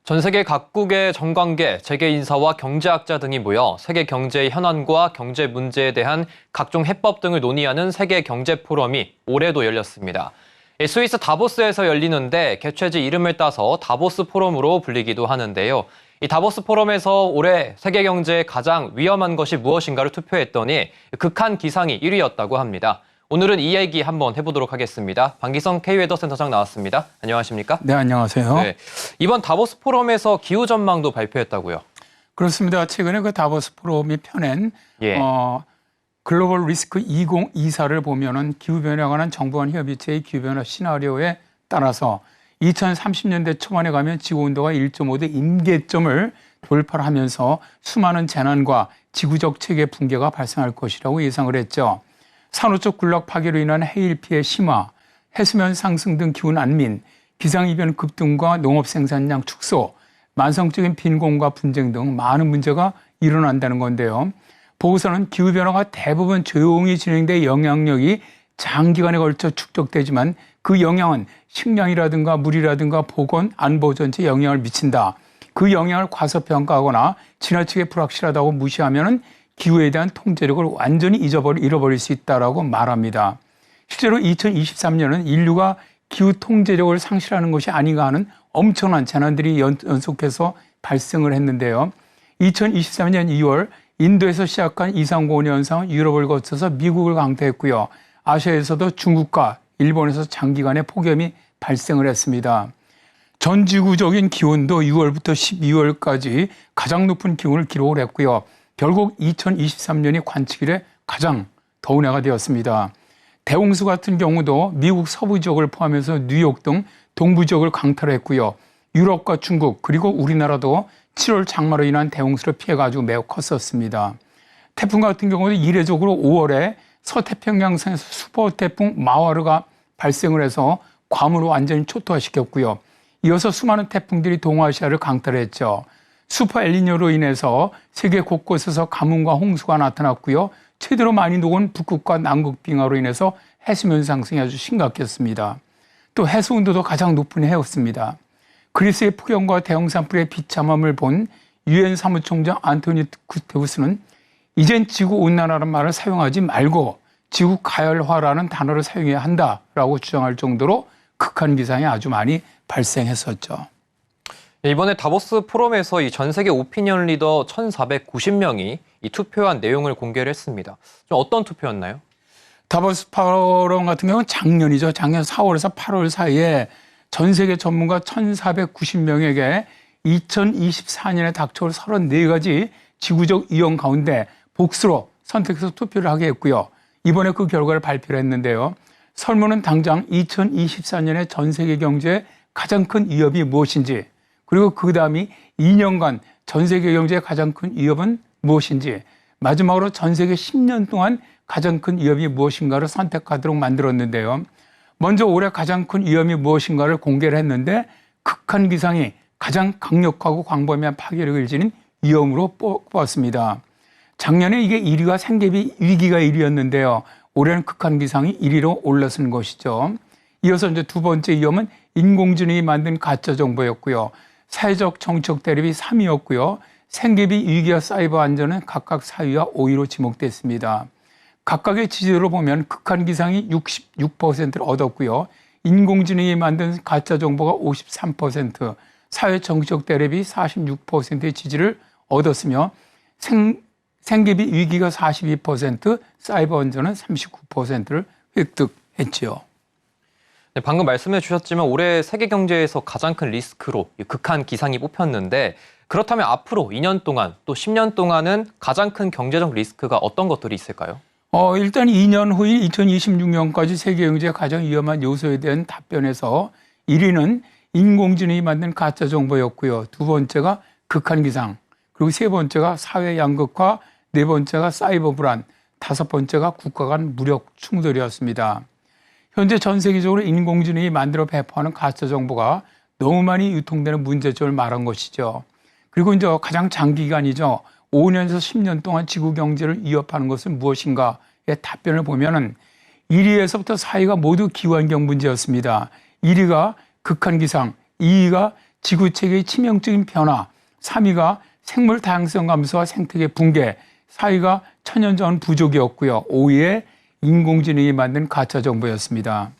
전 세계 각국의 정관계, 재계 인사와 경제학자 등이 모여 세계 경제의 현안과 경제 문제에 대한 각종 해법 등을 논의하는 세계 경제 포럼이 올해도 열렸습니다. 스위스 다보스에서 열리는데 개최지 이름을 따서 다보스 포럼으로 불리기도 하는데요. 이 다보스 포럼에서 올해 세계 경제에 가장 위험한 것이 무엇인가를 투표했더니 극한 기상이 1위였다고 합니다. 오늘은 이 얘기 한번 해보도록 하겠습니다. 방기성 K웨더센터장 나왔습니다. 안녕하십니까? 네, 안녕하세요. 네, 이번 다보스 포럼에서 기후 전망도 발표했다고요? 그렇습니다. 최근에 그 다보스 포럼이 펴낸 글로벌 리스크 2024를 보면은 기후변화에 관한 정부 간 협의체의 기후변화 시나리오에 따라서 2030년대 초반에 가면 지구온도가 1.5도 임계점을 돌파하면서 수많은 재난과 지구적 체계 붕괴가 발생할 것이라고 예상을 했죠. 산호초 군락 파괴로 인한 해일 피해 심화, 해수면 상승 등 기후 난민, 기상이변 급등과 농업 생산량 축소, 만성적인 빈곤과 분쟁 등 많은 문제가 일어난다는 건데요. 보고서는 기후변화가 대부분 조용히 진행돼 영향력이 장기간에 걸쳐 축적되지만 그 영향은 식량이라든가 물이라든가 보건, 안보 전체에 영향을 미친다. 그 영향을 과소평가하거나 지나치게 불확실하다고 무시하면 기후에 대한 통제력을 완전히 잃어버릴 수 있다고 말합니다. 실제로 2023년은 인류가 기후 통제력을 상실하는 것이 아닌가 하는 엄청난 재난들이 연속해서 발생을 했는데요. 2023년 2월 인도에서 시작한 이상고온 현상은 유럽을 거쳐서 미국을 강타했고요. 아시아에서도 중국과 일본에서 장기간의 폭염이 발생을 했습니다. 전 지구적인 기온도 6월부터 12월까지 가장 높은 기온을 기록을 했고요. 결국 2023년이 관측 이래 가장 더운 해가 되었습니다. 대홍수 같은 경우도 미국 서부 지역을 포함해서 뉴욕 등 동부 지역을 강타를 했고요. 유럽과 중국 그리고 우리나라도 7월 장마로 인한 대홍수로 피해가 아주 매우 컸었습니다. 태풍 같은 경우도 이례적으로 5월에 서태평양성에서 슈퍼 태풍 마와르가 발생을 해서 괌을 완전히 초토화시켰고요. 이어서 수많은 태풍들이 동아시아를 강타를 했죠. 슈퍼 엘니뇨로 인해서 세계 곳곳에서 가뭄과 홍수가 나타났고요. 최대로 많이 녹은 북극과 남극 빙하로 인해서 해수면 상승이 아주 심각했습니다. 또 해수 온도도 가장 높은 해였습니다. 그리스의 폭염과 대형 산불의 비참함을 본 유엔 사무총장 안토니오 구테우스는 이젠 지구온난화라는 말을 사용하지 말고 지구 가열화라는 단어를 사용해야 한다라고 주장할 정도로 극한 기상이 아주 많이 발생했었죠. 이번에 다보스 포럼에서 이 전 세계 오피니언 리더 1,490명이 이 투표한 내용을 공개를 했습니다. 좀 어떤 투표였나요? 다보스 포럼 같은 경우는 작년이죠. 작년 4월에서 8월 사이에 전 세계 전문가 1,490명에게 2024년에 닥쳐올 34가지 지구적 위험 가운데 복수로 선택해서 투표를 하게 했고요. 이번에 그 결과를 발표를 했는데요. 설문은 당장 2024년에 전 세계 경제의 가장 큰 위협이 무엇인지, 그리고 그 다음이 2년간 전 세계 경제의 가장 큰 위협은 무엇인지, 마지막으로 전 세계 10년 동안 가장 큰 위협이 무엇인가를 선택하도록 만들었는데요. 먼저 올해 가장 큰 위험이 무엇인가를 공개를 했는데 극한 기상이 가장 강력하고 광범위한 파괴력을 지닌 위험으로 뽑았습니다. 작년에 이게 1위가 생계비 위기가 1위였는데요. 올해는 극한 기상이 1위로 올라선 것이죠. 이어서 이제 두 번째 위험은 인공지능이 만든 가짜 정보였고요. 사회적 정책 대립이 3위였고요. 생계비 위기와 사이버 안전은 각각 4위와 5위로 지목됐습니다. 각각의 지지도를 보면 극한 기상이 66%를 얻었고요. 인공지능이 만든 가짜 정보가 53%, 사회 정치적 대립이 46%의 지지를 얻었으며 생계비 위기가 42%, 사이버 안전은 39%를 획득했지요. 네, 방금 말씀해 주셨지만 올해 세계 경제에서 가장 큰 리스크로 극한 기상이 뽑혔는데 그렇다면 앞으로 2년 동안 또 10년 동안은 가장 큰 경제적 리스크가 어떤 것들이 있을까요? 일단 2년 후인 2026년까지 세계 경제의 가장 위험한 요소에 대한 답변에서 1위는 인공지능이 만든 가짜 정보였고요. 두 번째가 극한 기상, 그리고 세 번째가 사회 양극화, 네 번째가 사이버 불안, 다섯 번째가 국가 간 무력 충돌이었습니다. 현재 전 세계적으로 인공지능이 만들어 배포하는 가짜 정보가 너무 많이 유통되는 문제점을 말한 것이죠. 그리고 이제 가장 장기 기간이죠. 5년에서 10년 동안 지구 경제를 위협하는 것은 무엇인가의 답변을 보면은 1위에서부터 4위가 모두 기후환경 문제였습니다. 1위가 극한 기상, 2위가 지구 체계의 치명적인 변화, 3위가 생물 다양성 감소와 생태계 붕괴, 4위가 천연자원 부족이었고요. 5위에 인공지능이 만든 가짜 정보였습니다.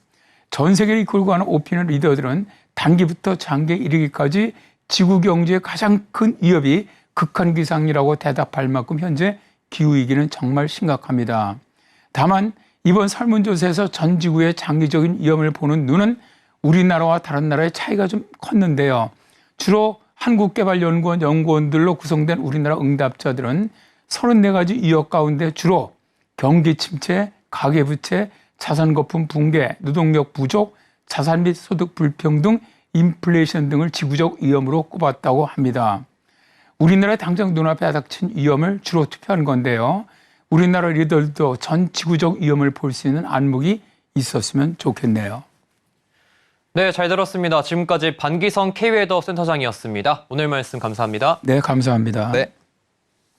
전 세계를 이끌고 가는 오피니언 리더들은 단기부터 장기에 이르기까지 지구 경제의 가장 큰 위협이 극한 기상이라고 대답할 만큼 현재 기후위기는 정말 심각합니다. 다만 이번 설문조사에서 전 지구의 장기적인 위험을 보는 눈은 우리나라와 다른 나라의 차이가 좀 컸는데요. 주로 한국개발연구원 연구원들로 구성된 우리나라 응답자들은 34가지 위협 가운데 주로 경기 침체, 가계부채, 자산거품 붕괴, 노동력 부족, 자산 및 소득 불평등, 인플레이션 등을 지구적 위험으로 꼽았다고 합니다. 우리나라의 당장 눈앞에 닥친 위험을 주로 투표한 건데요. 우리나라 리더들도 전 지구적 위험을 볼 수 있는 안목이 있었으면 좋겠네요. 네, 잘 들었습니다. 지금까지 반기성 K웨더 센터장이었습니다. 오늘 말씀 감사합니다. 네, 감사합니다. 네.